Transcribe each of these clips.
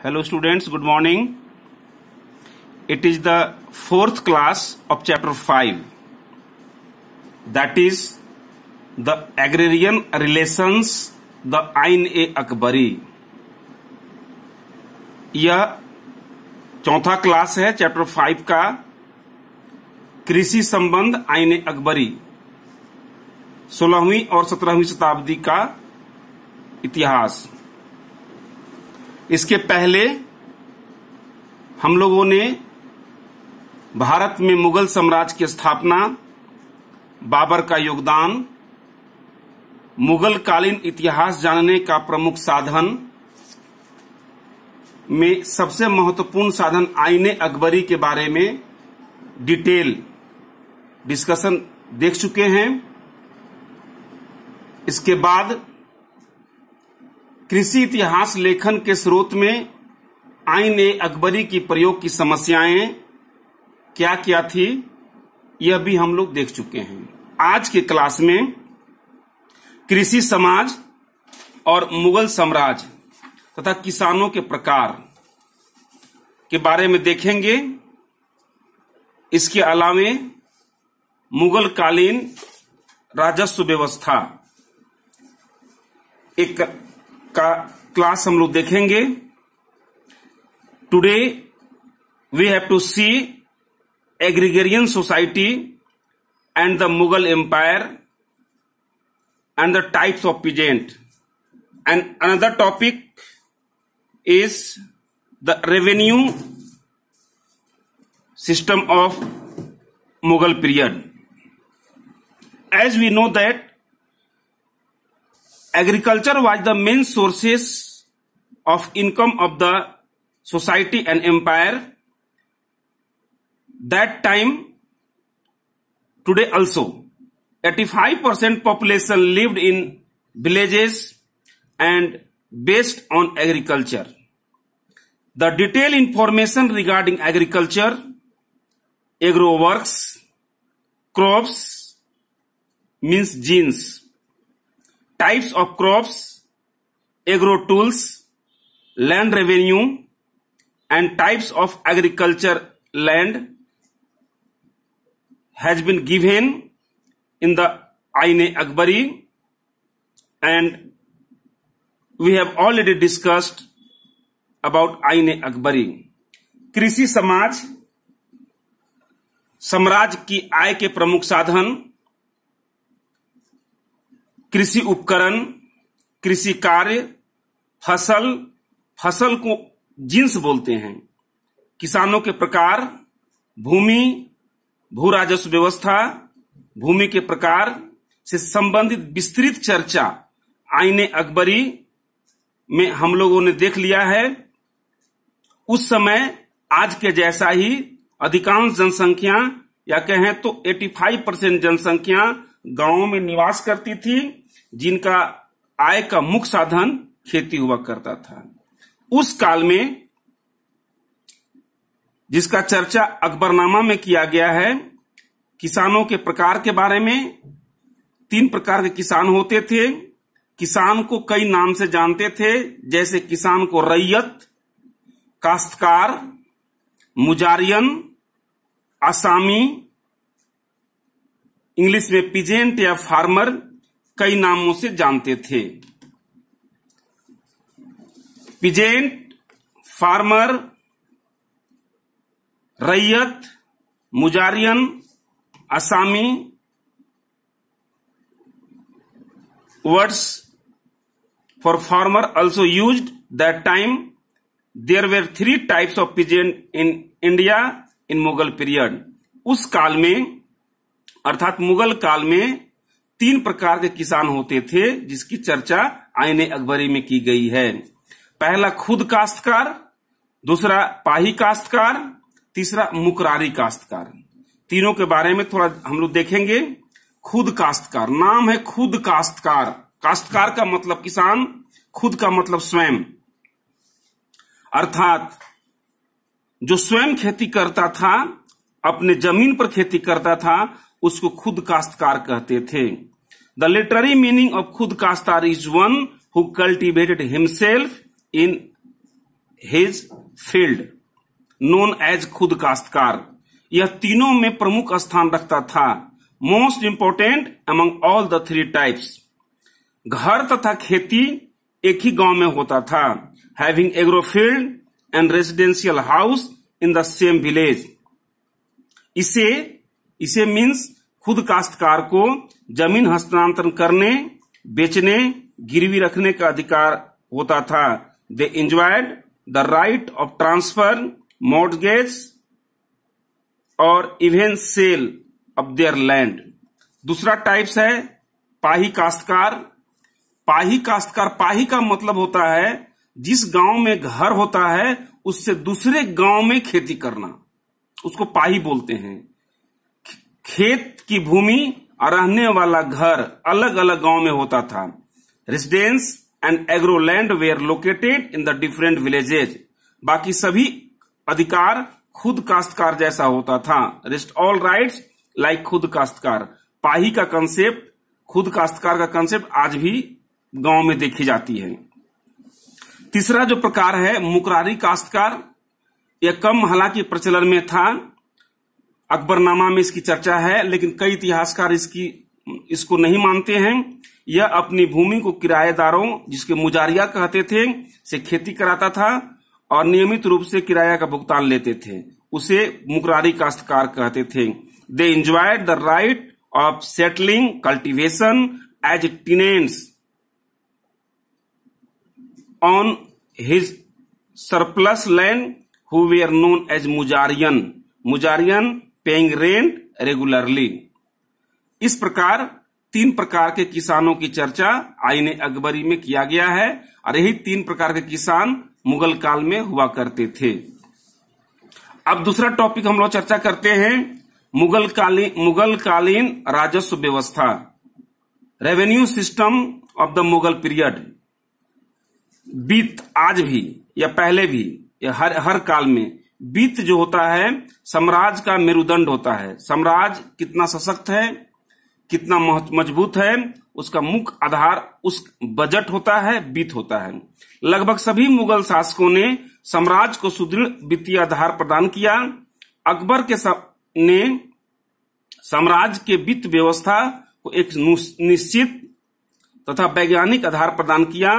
Hello students, good morning. It is the fourth class of chapter 5. That is the agrarian relations, the Ain-e-Akbari. यह चौथा class है chapter 5 का कृषि संबंध आइन-ए-अकबरी 16वीं और 17वीं शताब्दी का इतिहास। इसके पहले हम लोगों ने भारत में मुगल साम्राज्य की स्थापना, बाबर का योगदान, मुगल कालीन इतिहास जानने का प्रमुख साधन में सबसे महत्वपूर्ण साधन आइन-ए-अकबरी के बारे में डिटेल डिस्कशन देख चुके हैं। इसके बाद कृषि इतिहास लेखन के स्रोत में आइन-ए-अकबरी की प्रयोग की समस्याएं क्या क्या थी, यह भी हम लोग देख चुके हैं। आज के क्लास में कृषि समाज और मुगल साम्राज्य तथा किसानों के प्रकार के बारे में देखेंगे। इसके अलावे मुगल कालीन राजस्व व्यवस्था एक का क्लास हम लोग देखेंगे। Today we have to see agrarian society and the Mughal empire and the types of peasant, and another topic is the revenue system of Mughal period. As we know that agriculture was the main sources of income of the society and empire that time. Today also 85% population lived in villages and based on agriculture. The detailed information regarding agriculture, agro works, crops means genes, types of crops, agro tools, land revenue, and types of agriculture land has been given in the Ain-e-Akbari, and we have already discussed about आइन-ए-अकबरी। कृषि समाज साम्राज्य की आय के प्रमुख साधन, कृषि उपकरण, कृषि कार्य, फसल को जिन्स बोलते हैं, किसानों के प्रकार, भूमि, भू राजस्व व्यवस्था, भूमि के प्रकार से संबंधित विस्तृत चर्चा आइन-ए-अकबरी में हम लोगों ने देख लिया है। उस समय आज के जैसा ही अधिकांश जनसंख्या या कहें तो 85% जनसंख्या गांवों में निवास करती थी, जिनका आय का मुख्य साधन खेती हुआ करता था। उस काल में जिसका चर्चा अकबरनामा में किया गया है, किसानों के प्रकार के बारे में 3 प्रकार के किसान होते थे। किसान को कई नाम से जानते थे, जैसे किसान को रैयत, काश्तकार, मुजारियन, आसामी, इंग्लिश में पीजेंट या फार्मर, कई नामों से जानते थे। पीजेंट, फार्मर, रैयत, मुजारियन, आसामी words for farmer also used that time. There were 3 types of peasant in India in Mughal period. उस काल में अर्थात मुगल काल में 3 प्रकार के किसान होते थे, जिसकी चर्चा आइन-ए-अकबरी में की गई है। पहला खुद काश्तकार, दूसरा पाही काश्तकार, तीसरा मुकरारी काश्तकार। तीनों के बारे में थोड़ा हम लोग देखेंगे। खुद काश्तकार, नाम है खुद काश्तकार। काश्तकार का मतलब किसान, खुद का मतलब स्वयं, अर्थात जो स्वयं खेती करता था, अपने जमीन पर खेती करता था, उसको खुद काश्तकार कहते थे। द लिटरेरी मीनिंग ऑफ खुद काश्तकार is one who cultivated himself in his field known as खुद काश्तकार। यह तीनों में प्रमुख स्थान रखता था। Most important among all the three types. घर तथा खेती एक ही गांव में होता था। Having agro field and residential house in the same village. इसे मीन्स खुद काश्तकार को जमीन हस्तांतरण करने, बेचने, गिरवी रखने का अधिकार होता था। They enjoyed the right of transfer, mortgage और even sale of their land. दूसरा टाइप्स है पाही काश्तकार। पाही काश्तकार, पाही का मतलब होता है जिस गांव में घर होता है उससे दूसरे गांव में खेती करना, उसको पाही बोलते हैं। खेत की भूमि और रहने वाला घर अलग अलग गांव में होता था। Residence and agro land were located in the different villages. बाकी सभी अधिकार खुद काश्तकार जैसा होता था। रेस्ट ऑल राइट्स लाइक खुद काश्तकार। पाही का कंसेप्ट, खुद काश्तकार का कंसेप्ट आज भी गांव में देखी जाती है। तीसरा जो प्रकार है मुकरारी काश्तकार, यह कम हालांकि प्रचलन में था। अकबरनामा में इसकी चर्चा है, लेकिन कई इतिहासकार इसको नहीं मानते हैं। यह अपनी भूमि को किराएदारों, जिसके मुजारिया कहते थे, से खेती कराता था और नियमित रूप से किराया का भुगतान लेते थे। उसे मुकरारी काश्तकार कहते थे। They enjoyed the right of settling cultivation as tenants on his surplus land who were known as मुजारियन। मुजारियन पेइंग रेंट रेगुलरली। इस प्रकार तीन प्रकार के किसानों की चर्चा आईने अकबरी में किया गया है और यही तीन प्रकार के किसान मुगल काल में हुआ करते थे। अब दूसरा टॉपिक हम लोग चर्चा करते हैं मुगल कालीन राजस्व व्यवस्था, revenue system of the Mughal period. वित्त आज भी या पहले भी या हर काल में वित्त जो होता है साम्राज्य का मेरुदंड होता है। साम्राज्य कितना सशक्त है, कितना मजबूत है, उसका मुख्य आधार उस बजट होता है, वित्त होता है। लगभग सभी मुगल शासकों ने साम्राज्य को सुदृढ़ वित्तीय आधार प्रदान किया। अकबर ने साम्राज्य के वित्त व्यवस्था को एक निश्चित तथा वैज्ञानिक आधार प्रदान किया।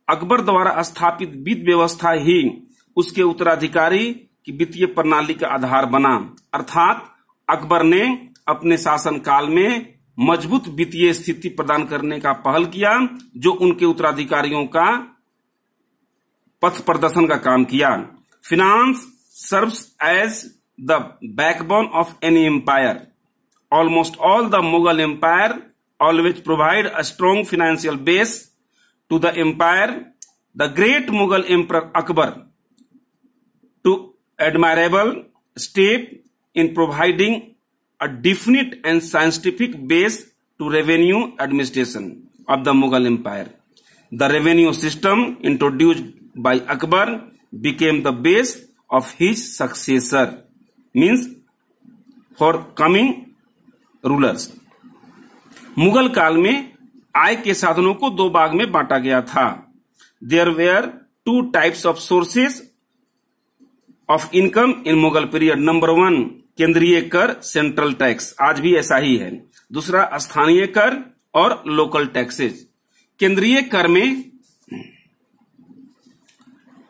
अकबर द्वारा स्थापित वित्त व्यवस्था ही उसके उत्तराधिकारी की वित्तीय प्रणाली का आधार बना। अर्थात अकबर ने अपने शासन काल में मजबूत वित्तीय स्थिति प्रदान करने का पहल किया, जो उनके उत्तराधिकारियों का पथ प्रदर्शन का काम किया। Finance serves as the backbone of any empire. Almost all the Mughal empire always provide a strong financial base to the empire. The great Mughal Emperor Akbar took admirable step in providing a definite and scientific base to revenue administration of the Mughal Empire. The revenue system introduced by Akbar became the base of his successor, means for coming rulers. Mughal काल में आय के साधनों को दो भाग में बांटा गया था। There were two types of sources of income in Mughal period. Number 1 केंद्रीय कर, सेंट्रल टैक्स, आज भी ऐसा ही है। दूसरा स्थानीय कर और लोकल टैक्सेस। केंद्रीय कर में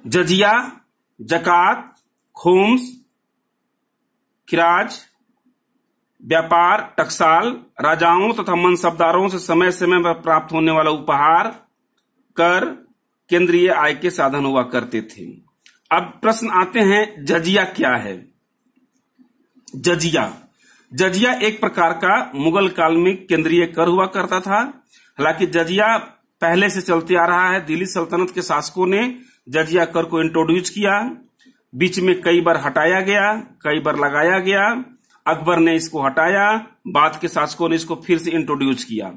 जजिया, जकात, खोम्स, खिराज, व्यापार, टकसाल, राजाओं तथा मनसबदारों से समय समय पर प्राप्त होने वाला उपहार, कर केंद्रीय आय के साधन हुआ करते थे। अब प्रश्न आते हैं, जजिया क्या है? जजिया एक प्रकार का मुगल काल में केंद्रीय कर हुआ करता था। हालांकि जजिया पहले से चलते आ रहा है। दिल्ली सल्तनत के शासकों ने जजिया कर को इंट्रोड्यूस किया। बीच में कई बार हटाया गया, कई बार लगाया गया। अकबर ने इसको हटाया, बाद के शासकों ने इसको फिर से इंट्रोड्यूस किया।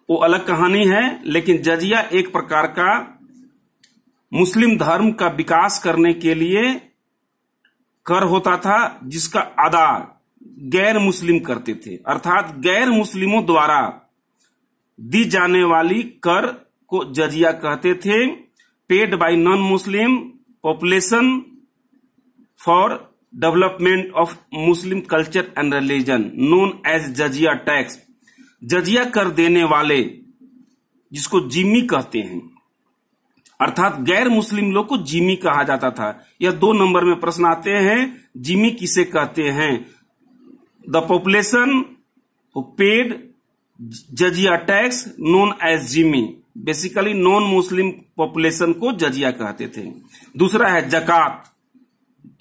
वो अलग कहानी है। लेकिन जजिया एक प्रकार का मुस्लिम धर्म का विकास करने के लिए कर होता था, जिसका अदा गैर मुस्लिम करते थे। अर्थात गैर मुस्लिमों द्वारा दी जाने वाली कर को जजिया कहते थे। Paid by non Muslim population for development of Muslim culture and religion known as जजिया टैक्स। जजिया कर देने वाले, जिसको जिम्मी कहते हैं, अर्थात गैर मुस्लिम लोग को जिम्मी कहा जाता था। यह 2 नंबर में प्रश्न आते हैं, जिम्मी किसे कहते हैं? द पॉपुलेशन पेड जजिया टैक्स नोन एज जिम्मी। बेसिकली नॉन मुस्लिम पॉपुलेशन को जजिया कहते थे। दूसरा है जकात।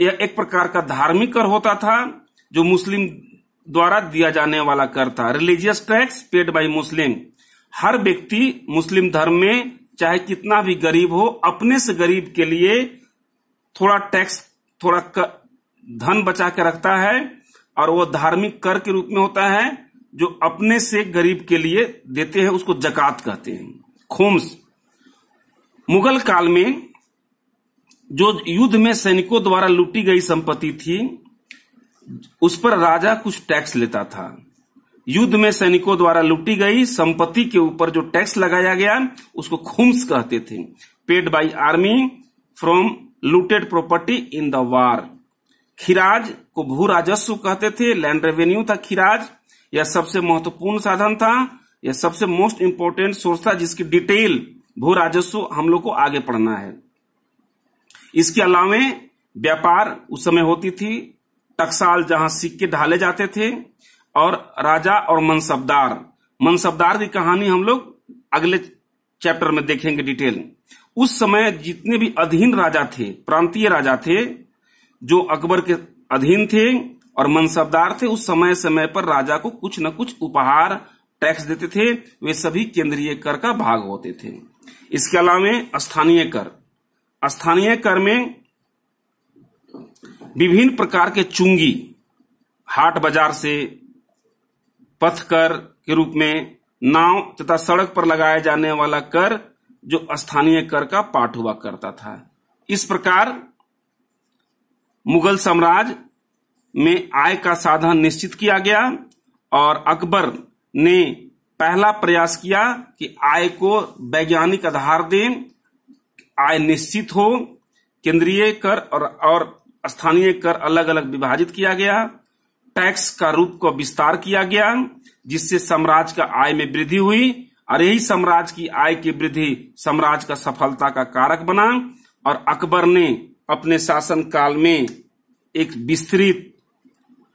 यह एक प्रकार का धार्मिक कर होता था जो मुस्लिम द्वारा दिया जाने वाला कर था। Religious tax paid by Muslim. हर व्यक्ति मुस्लिम धर्म में चाहे कितना भी गरीब हो, अपने से गरीब के लिए थोड़ा टैक्स, थोड़ा धन बचा के रखता है, और वो धार्मिक कर के रूप में होता है जो अपने से गरीब के लिए देते हैं, उसको जकात कहते हैं। खुम्स। मुगल काल में जो युद्ध में सैनिकों द्वारा लूटी गई संपत्ति थी, उस पर राजा कुछ टैक्स लेता था। युद्ध में सैनिकों द्वारा लूटी गई संपत्ति के ऊपर जो टैक्स लगाया गया उसको खुम्स कहते थे। Paid by army from looted property in the war. खिराज को भू राजस्व कहते थे। लैंड रेवेन्यू था खिराज। यह सबसे महत्वपूर्ण साधन था, यह सबसे मोस्ट इंपोर्टेंट सोर्स था, जिसकी डिटेल भू राजस्व हम लोग को आगे पढ़ना है। इसके अलावा व्यापार उस समय होती थी, टकसाल जहां सिक्के ढाले जाते थे, और राजा और मनसबदार। मनसबदार की कहानी हम लोग अगले चैप्टर में देखेंगे डिटेल। उस समय जितने भी अधीन राजा थे, प्रांतीय राजा थे जो अकबर के अधीन थे, और मनसबदार थे, उस समय समय पर राजा को कुछ न कुछ उपहार टैक्स देते थे। वे सभी केंद्रीय कर का भाग होते थे। इसके अलावा स्थानीय कर। स्थानीय कर में विभिन्न प्रकार के चुंगी, हाट बाजार से, पथ कर के रूप में, नाव तथा सड़क पर लगाया जाने वाला कर जो स्थानीय कर का पार्ट हुआ करता था। इस प्रकार मुगल साम्राज्य में आय का साधन निश्चित किया गया, और अकबर ने पहला प्रयास किया कि आय को वैज्ञानिक आधार दें, आय निश्चित हो। केंद्रीय कर और स्थानीय कर अलग अलग विभाजित किया गया। टैक्स का रूप को विस्तार किया गया, जिससे साम्राज्य का आय में वृद्धि हुई, और यही साम्राज्य की आय की वृद्धि साम्राज्य का सफलता का कारक बना। और अकबर ने अपने शासन काल में एक विस्तृत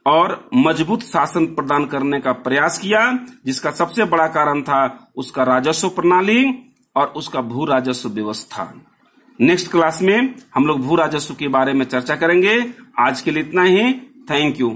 और मजबूत शासन प्रदान करने का प्रयास किया, जिसका सबसे बड़ा कारण था उसका राजस्व प्रणाली और उसका भू राजस्व व्यवस्था। नेक्स्ट क्लास में हम लोग भू राजस्व के बारे में चर्चा करेंगे। आज के लिए इतना ही। Thank you.